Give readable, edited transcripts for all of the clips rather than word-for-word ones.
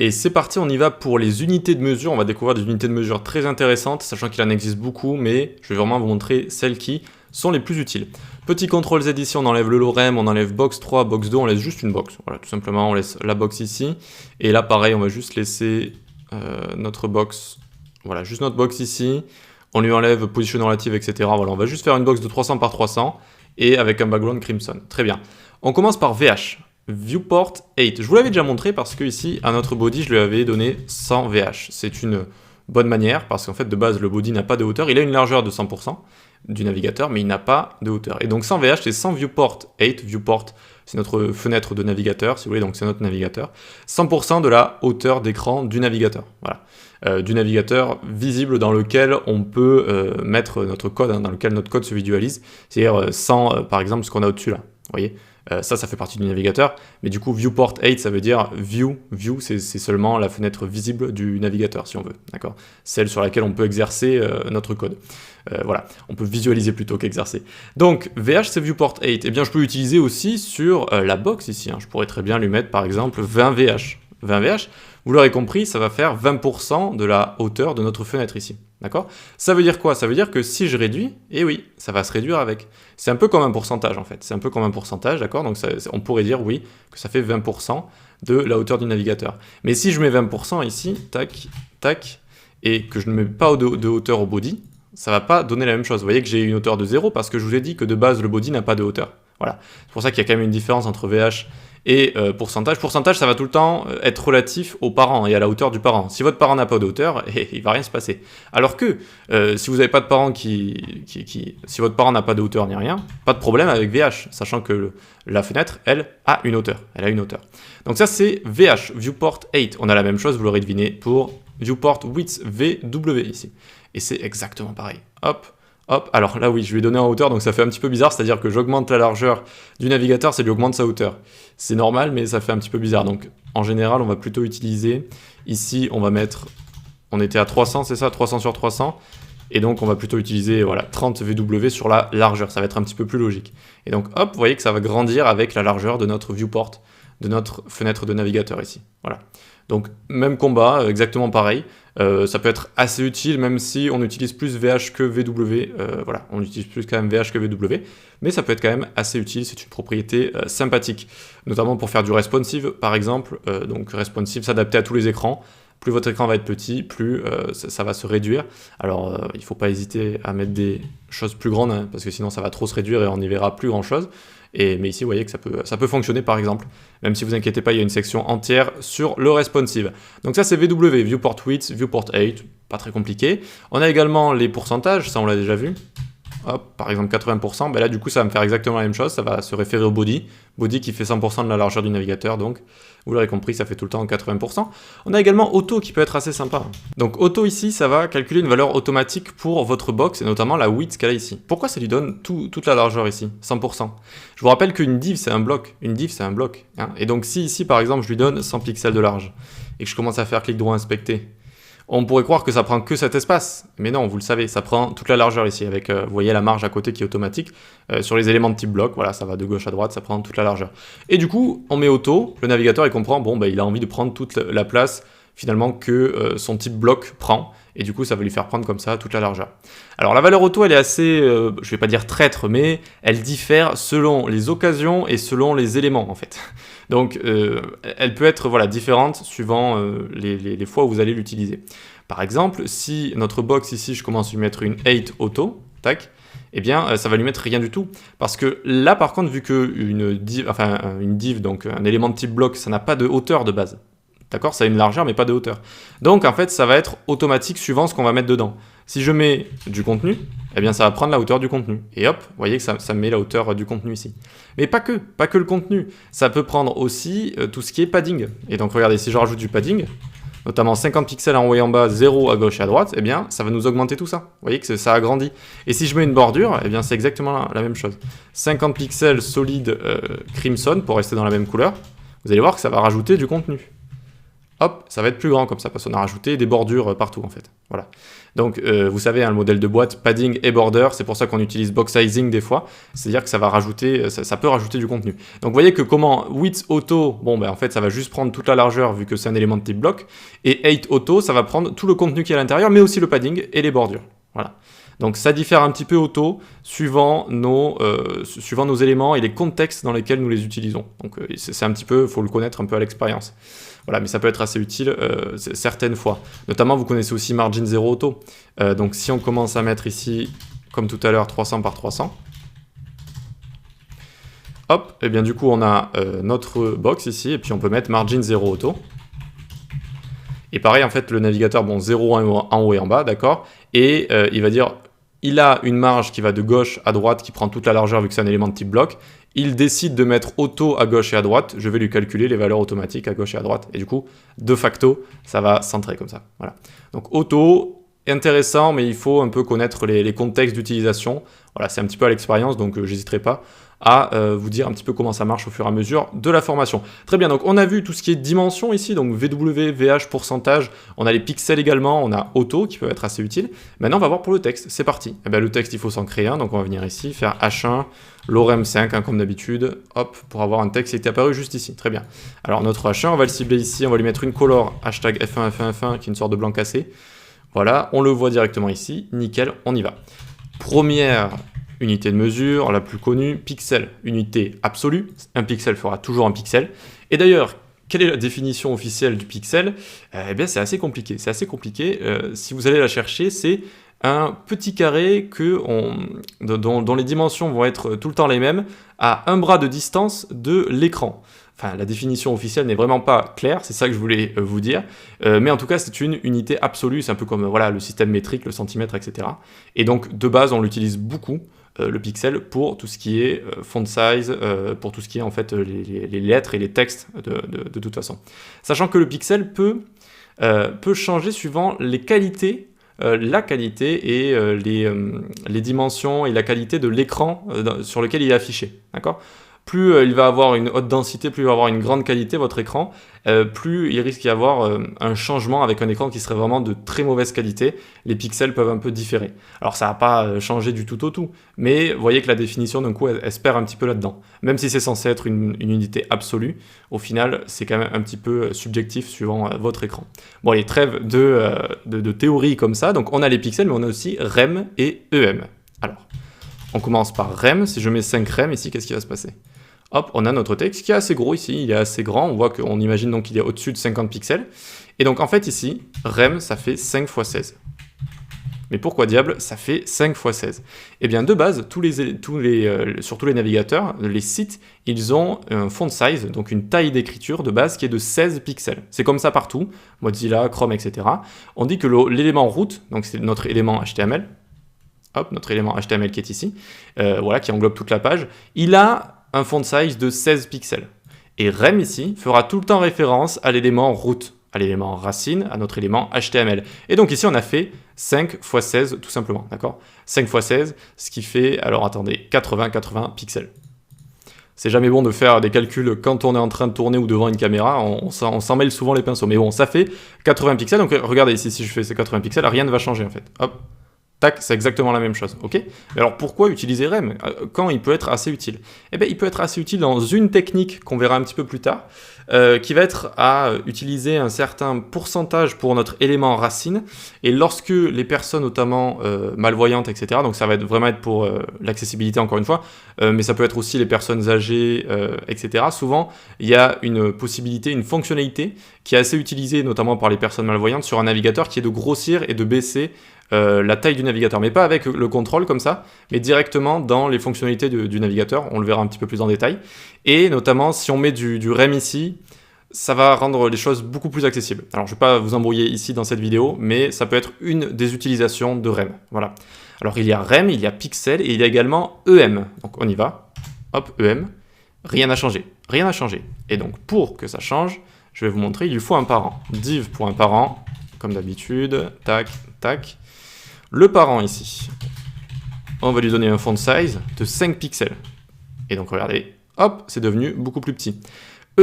Et c'est parti, on y va pour les unités de mesure. On va découvrir des unités de mesure très intéressantes, sachant qu'il en existe beaucoup, mais je vais vraiment vous montrer celles qui sont les plus utiles. Petit CTRL Z ici, on enlève le lorem, on enlève box 3, box 2, on laisse juste une box. Voilà, tout simplement, on laisse la box ici. Et là, pareil, on va juste laisser notre box, voilà, juste notre box ici. On lui enlève position relative, etc. Voilà, on va juste faire une box de 300 par 300 et avec un background crimson. Très bien. On commence par VH. Viewport 8. Je vous l'avais déjà montré parce que ici, à notre body, je lui avais donné 100 VH. C'est une bonne manière parce qu'en fait, de base, le body n'a pas de hauteur. Il a une largeur de 100% du navigateur, mais il n'a pas de hauteur. Et donc 100 VH, c'est 100 Viewport 8. Viewport, c'est notre fenêtre de navigateur, si vous voulez, donc c'est notre navigateur. 100% de la hauteur d'écran du navigateur. Voilà. Du navigateur visible dans lequel on peut mettre notre code, hein, dans lequel notre code se visualise. C'est-à-dire sans, par exemple, ce qu'on a au-dessus là. Vous voyez, ça fait partie du navigateur, mais du coup, Viewport 8, ça veut dire view, c'est seulement la fenêtre visible du navigateur, si on veut, d'accord? Celle sur laquelle on peut exercer notre code. Voilà, on peut visualiser plutôt qu'exercer. Donc, VH, c'est Viewport 8. Eh bien, je peux l'utiliser aussi sur la box ici, hein. Je pourrais très bien lui mettre, par exemple, 20 VH. 20 VH, vous l'aurez compris, ça va faire 20% de la hauteur de notre fenêtre ici. D'accord? Ça veut dire quoi? Ça veut dire que si je réduis, eh oui, ça va se réduire avec. C'est un peu comme un pourcentage en fait. C'est un peu comme un pourcentage, d'accord? Donc on pourrait dire oui, que ça fait 20% de la hauteur du navigateur. Mais si je mets 20% ici, tac, tac, et que je ne mets pas de hauteur au body, ça ne va pas donner la même chose. Vous voyez que j'ai une hauteur de 0 parce que je vous ai dit que de base, le body n'a pas de hauteur. Voilà. C'est pour ça qu'il y a quand même une différence entre VH et pourcentage. Pourcentage, ça va tout le temps être relatif aux parents et à la hauteur du parent. Si votre parent n'a pas de hauteur, il va rien se passer. Alors que si vous n'avez pas de parent si votre parent n'a pas de hauteur ni rien, pas de problème avec VH, sachant que la fenêtre, elle, a une hauteur. Elle a une hauteur. Donc ça, c'est VH, Viewport 8. On a la même chose, vous l'aurez deviné, pour Viewport Width, VW ici. Et c'est exactement pareil. Hop. Hop, alors là oui, je lui ai donné en hauteur, donc ça fait un petit peu bizarre, c'est-à-dire que j'augmente la largeur du navigateur, ça lui augmente sa hauteur. C'est normal, mais ça fait un petit peu bizarre. Donc en général, on va plutôt utiliser, ici on va mettre, on était à 300, c'est ça, 300 sur 300, et donc on va plutôt utiliser voilà, 30 VW sur la largeur, ça va être un petit peu plus logique. Et donc hop, vous voyez que ça va grandir avec la largeur de notre viewport, de notre fenêtre de navigateur ici. Voilà. Donc même combat, exactement pareil. Ça peut être assez utile même si on utilise plus VH que VW. Voilà, on utilise plus quand même VH que VW, mais ça peut être quand même assez utile, c'est une propriété sympathique. Notamment pour faire du responsive par exemple. Donc responsive, s'adapter à tous les écrans. Plus votre écran va être petit, plus ça va se réduire. Alors il ne faut pas hésiter à mettre des choses plus grandes, hein, parce que sinon ça va trop se réduire et on n'y verra plus grand chose. Mais ici, vous voyez que ça peut fonctionner par exemple, même si vous inquiétez pas, il y a une section entière sur le responsive. Donc ça c'est VW, Viewport Width, Viewport 8, pas très compliqué. On a également les pourcentages, ça on l'a déjà vu. Hop, par exemple 80%, ben là du coup ça va me faire exactement la même chose, ça va se référer au body qui fait 100% de la largeur du navigateur, donc vous l'aurez compris, ça fait tout le temps 80%. On a également auto qui peut être assez sympa. Donc auto ici, ça va calculer une valeur automatique pour votre box, et notamment la width qu'elle a ici. Pourquoi ça lui donne toute la largeur ici, 100%? Je vous rappelle qu'une div c'est un bloc, hein. Et donc si ici par exemple je lui donne 100 pixels de large, et que je commence à faire clic droit inspecter, on pourrait croire que ça prend que cet espace, mais non, vous le savez, ça prend toute la largeur ici, avec, vous voyez la marge à côté qui est automatique, sur les éléments de type bloc, voilà, ça va de gauche à droite, ça prend toute la largeur. Et du coup, on met auto, le navigateur il comprend, bon, bah, il a envie de prendre toute la place, finalement, que son type bloc prend, et du coup, ça va lui faire prendre comme ça toute la largeur. Alors la valeur auto, elle est assez, je vais pas dire traître, mais elle diffère selon les occasions et selon les éléments, en fait. Donc, elle peut être voilà, différente suivant les fois où vous allez l'utiliser. Par exemple, si notre box ici, je commence à lui mettre une 8 auto, tac, eh bien, ça va lui mettre rien du tout. Parce que là, par contre, vu qu'une div, donc un élément de type bloc, ça n'a pas de hauteur de base. D'accord? Ça a une largeur, mais pas de hauteur. Donc, en fait, ça va être automatique suivant ce qu'on va mettre dedans. Si je mets du contenu, eh bien, ça va prendre la hauteur du contenu. Et hop, vous voyez que ça met la hauteur du contenu ici. Mais pas que le contenu. Ça peut prendre aussi tout ce qui est padding. Et donc, regardez, si je rajoute du padding, notamment 50 pixels en haut et en bas, 0 à gauche et à droite, eh bien, ça va nous augmenter tout ça. Vous voyez que ça agrandit. Et si je mets une bordure, eh bien, c'est exactement la même chose. 50 pixels solide crimson, pour rester dans la même couleur. Vous allez voir que ça va rajouter du contenu. hop, ça va être plus grand comme ça, parce qu'on a rajouté des bordures partout en fait. Voilà. Donc vous savez, hein, le modèle de boîte, padding et border, c'est pour ça qu'on utilise box sizing des fois, c'est-à-dire que ça va rajouter, ça peut rajouter du contenu. Donc vous voyez que comment width auto, bon ben en fait ça va juste prendre toute la largeur vu que c'est un élément de type bloc, et height auto, ça va prendre tout le contenu qui est à l'intérieur, mais aussi le padding et les bordures. Voilà. Donc ça diffère un petit peu auto suivant nos éléments et les contextes dans lesquels nous les utilisons. Donc c'est un petit peu, il faut le connaître un peu à l'expérience. Voilà, mais ça peut être assez utile certaines fois. Notamment, vous connaissez aussi Margin 0 Auto. Donc si on commence à mettre ici, comme tout à l'heure, 300 par 300, hop, et bien du coup on a notre box ici, et puis on peut mettre Margin 0 Auto. Et pareil, en fait, le navigateur, bon, 0 en haut et en bas, d'accord, et il va dire, il a une marge qui va de gauche à droite, qui prend toute la largeur vu que c'est un élément de type bloc. Il décide de mettre auto à gauche et à droite, je vais lui calculer les valeurs automatiques à gauche et à droite. Et du coup, de facto, ça va centrer comme ça. Voilà. Donc auto, intéressant, mais il faut un peu connaître les contextes d'utilisation. Voilà, c'est un petit peu à l'expérience, donc j'hésiterai pas à vous dire un petit peu comment ça marche au fur et à mesure de la formation. Très bien, donc on a vu tout ce qui est dimension ici, donc VW, VH, pourcentage, on a les pixels également, on a auto qui peut être assez utile. Maintenant on va voir pour le texte, c'est parti. Eh bien, le texte il faut s'en créer un, donc on va venir ici, faire H1, lorem 5 hein, comme d'habitude, hop, pour avoir un texte qui est apparu juste ici, très bien. Alors notre H1, on va le cibler ici, on va lui mettre une color, hashtag F1, F1, F1, qui est une sorte de blanc cassé. Voilà, on le voit directement ici, nickel, on y va. Première unité de mesure, la plus connue, pixel, unité absolue. Un pixel fera toujours un pixel. Et d'ailleurs, quelle est la définition officielle du pixel? Eh bien, c'est assez compliqué. C'est assez compliqué. Si vous allez la chercher, c'est un petit carré dont les dimensions vont être tout le temps les mêmes, à un bras de distance de l'écran. Enfin, la définition officielle n'est vraiment pas claire, c'est ça que je voulais vous dire. Mais en tout cas, c'est une unité absolue, c'est un peu comme voilà, le système métrique, le centimètre, etc. Et donc, de base, on l'utilise beaucoup, le pixel, pour tout ce qui est font size, pour tout ce qui est en fait les lettres et les textes de toute façon. Sachant que le pixel peut changer suivant les qualités, la qualité et les dimensions et la qualité de l'écran sur lequel il est affiché. D'accord ? Plus il va avoir une haute densité, plus il va avoir une grande qualité, votre écran, plus il risque d'y avoir un changement avec un écran qui serait vraiment de très mauvaise qualité. Les pixels peuvent un peu différer. Alors ça va pas changer du tout au tout, mais vous voyez que la définition d'un coup, elle se perd un petit peu là-dedans. Même si c'est censé être une unité absolue, au final, c'est quand même un petit peu subjectif suivant votre écran. Bon, les trêves de théorie comme ça, donc on a les pixels, mais on a aussi REM et EM. Alors, on commence par REM. Si je mets 5 REM ici, qu'est-ce qui va se passer ? Hop, on a notre texte qui est assez gros ici, il est assez grand, on voit qu'on imagine donc qu'il est au-dessus de 50 pixels. Et donc en fait ici, REM, ça fait 5 x 16. Mais pourquoi diable ça fait 5 x 16? Eh bien de base, sur tous les navigateurs, les sites, ils ont un font size, donc une taille d'écriture de base qui est de 16 pixels. C'est comme ça partout, Mozilla, Chrome, etc. On dit que l'élément root, donc c'est notre élément HTML, hop, notre élément HTML qui est ici, voilà, qui englobe toute la page, il a un font size de 16 pixels. Et REM ici fera tout le temps référence à l'élément root, à l'élément racine, à notre élément HTML. Et donc ici on a fait 5 x 16 tout simplement, d'accord? 5 x 16, ce qui fait, alors attendez, 80 pixels. C'est jamais bon de faire des calculs quand on est en train de tourner ou devant une caméra, on s'en mêle souvent les pinceaux. Mais bon, ça fait 80 pixels, donc regardez ici, si je fais ces 80 pixels, rien ne va changer en fait. Hop. Tac, c'est exactement la même chose, ok? Mais alors pourquoi utiliser REM quand il peut être assez utile? Eh bien, il peut être assez utile dans une technique qu'on verra un petit peu plus tard, qui va être à utiliser un certain pourcentage pour notre élément racine, et lorsque les personnes notamment malvoyantes, etc., donc ça va vraiment être pour l'accessibilité encore une fois, mais ça peut être aussi les personnes âgées, etc., souvent il y a une possibilité, une fonctionnalité qui est assez utilisée notamment par les personnes malvoyantes sur un navigateur qui est de grossir et de baisser la taille du navigateur, mais pas avec le contrôle comme ça, mais directement dans les fonctionnalités du navigateur, on le verra un petit peu plus en détail, et notamment si on met du REM ici, ça va rendre les choses beaucoup plus accessibles. Alors je ne vais pas vous embrouiller ici dans cette vidéo, mais ça peut être une des utilisations de REM, voilà. Alors il y a REM, il y a Pixel, et il y a également EM, donc on y va, hop, EM, rien n'a changé, rien n'a changé, et donc pour que ça change, je vais vous montrer, il lui faut un parent, div pour un parent, comme d'habitude, tac, tac. Le parent ici, on va lui donner un font size de 5 pixels. Et donc regardez, hop, c'est devenu beaucoup plus petit.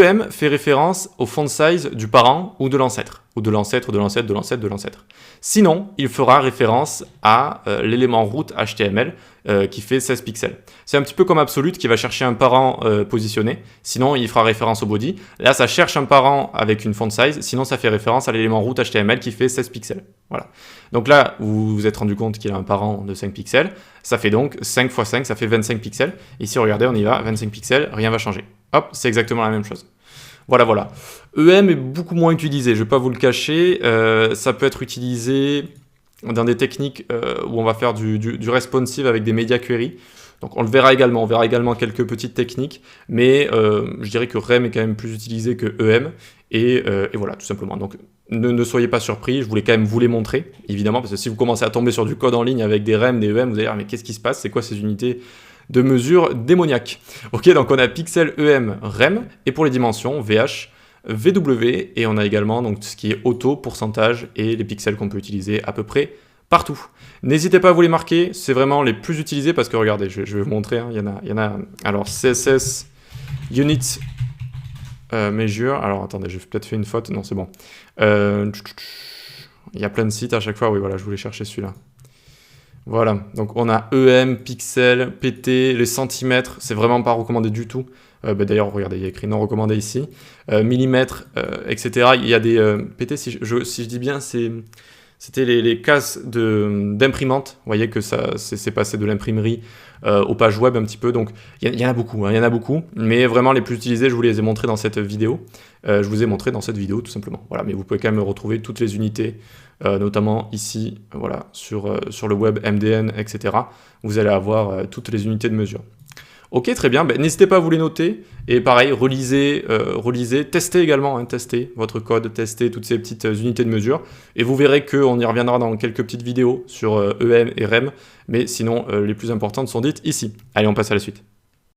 EM fait référence au font size du parent ou de l'ancêtre, ou de l'ancêtre, de l'ancêtre, de l'ancêtre, de l'ancêtre. Sinon, il fera référence à l'élément root HTML qui fait 16 pixels. C'est un petit peu comme Absolute qui va chercher un parent positionné, sinon il fera référence au body. Là, ça cherche un parent avec une font size, sinon ça fait référence à l'élément root HTML qui fait 16 pixels. Voilà. Donc là, vous vous êtes rendu compte qu'il a un parent de 5 pixels, ça fait donc 5 x 5, ça fait 25 pixels. Ici, regardez, on y va, 25 pixels, rien va changer. Hop, c'est exactement la même chose. Voilà, voilà. EM est beaucoup moins utilisé, je ne vais pas vous le cacher. Ça peut être utilisé dans des techniques où on va faire du responsive avec des media queries. Donc on le verra également, on verra également quelques petites techniques, mais je dirais que REM est quand même plus utilisé que EM, et voilà, tout simplement. Donc ne soyez pas surpris, je voulais quand même vous les montrer, évidemment, parce que si vous commencez à tomber sur du code en ligne avec des REM, des EM, vous allez dire, mais qu'est-ce qui se passe, c'est quoi ces unités de mesure démoniaques? Ok, donc on a pixel, EM, REM, et pour les dimensions, VH, VW, et on a également donc tout ce qui est auto, pourcentage, et les pixels qu'on peut utiliser à peu près partout. N'hésitez pas à vous les marquer, c'est vraiment les plus utilisés parce que regardez, je vais vous montrer, hein, il y en a, alors CSS Unit Measure, alors attendez, j'ai peut-être fait une faute, non c'est bon. Il y a plein de sites à chaque fois, oui voilà, je voulais chercher celui-là. Voilà, donc on a EM, pixels, PT, les centimètres, c'est vraiment pas recommandé du tout. D'ailleurs, regardez, il y a écrit non recommandé ici. Millimètres, etc. Il y a des PT, si je dis bien, c'était les cases d'imprimante. Vous voyez que c'est passé de l'imprimerie aux pages web un petit peu. Donc il y en a beaucoup, hein, il y en a beaucoup. Mais vraiment les plus utilisés, je vous les ai montrés dans cette vidéo. Je vous ai montré dans cette vidéo tout simplement. Voilà, mais vous pouvez quand même retrouver toutes les unités, notamment ici, voilà, sur le web MDN, etc. Vous allez avoir toutes les unités de mesure. Ok, très bien, n'hésitez pas à vous les noter, et pareil, relisez, testez également, hein, testez votre code, testez toutes ces petites unités de mesure, et vous verrez qu'on y reviendra dans quelques petites vidéos sur EM et REM, mais sinon les plus importantes sont dites ici. Allez, on passe à la suite.